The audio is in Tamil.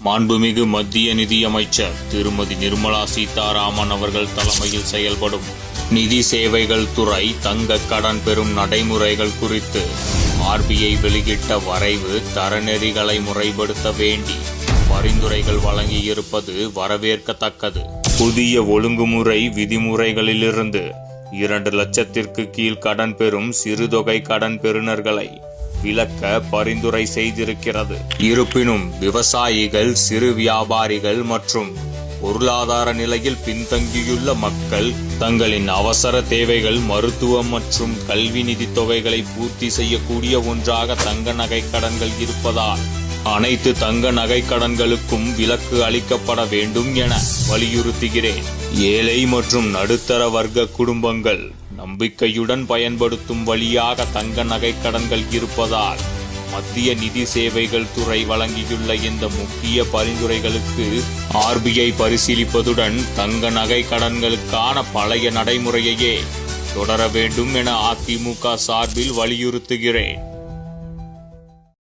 மாண்புமிகு மத்திய நிதியமைச்சர் திருமதி நிர்மலா சீதாராமன் அவர்கள் தலைமையில் செயல்படும் நிதி சேவைகள் துறை தங்க கடன் பெறும் நடைமுறைகள் குறித்து RBI வெளியிட்ட வரைவு தரநெறிகளை முறைப்படுத்த வேண்டி பரிந்துரைகள் வழங்கியிருப்பது வரவேற்கத்தக்கது. புதிய ஒழுங்குமுறை விதிமுறைகளிலிருந்து 2 லட்சத்திற்கு கீழ் கடன் பெறும் சிறுதொகை கடன் பெறுநர்களை விலக்க பரிந்துரை செய்திருக்கிறது. இருப்பினும் விவசாயிகள், சிறு வியாபாரிகள் மற்றும் பொருளாதார நிலையில் பின்தங்கியுள்ள மக்கள் தங்களின் அவசர தேவைகள், மருத்துவம் மற்றும் கல்வி நிதி தொகைகளை பூர்த்தி செய்யக்கூடிய ஒன்றாக தங்க நகை கடன்கள் இருப்பதால் அனைத்து தங்க நகை கடன்களுக்கும் விலக்கு அளிக்கப்பட வேண்டும் என வலியுறுத்துகிறேன். ஏழை மற்றும் நடுத்தர வர்க்க குடும்பங்கள் நம்பிக்கையுடன் பயன்படுத்தும் வழியாக தங்க நகை கடன்கள் இருப்பதால் மத்திய நிதி சேவைகள் துறை வழங்கியுள்ள இந்த முக்கிய பரிந்துரைகளுக்கு RBI பரிசீலிப்பதுடன் தங்க நகை கடன்களுக்கான பழைய நடைமுறையையே தொடர வேண்டும் என அதிமுக சார்பில் வலியுறுத்துகிறேன்.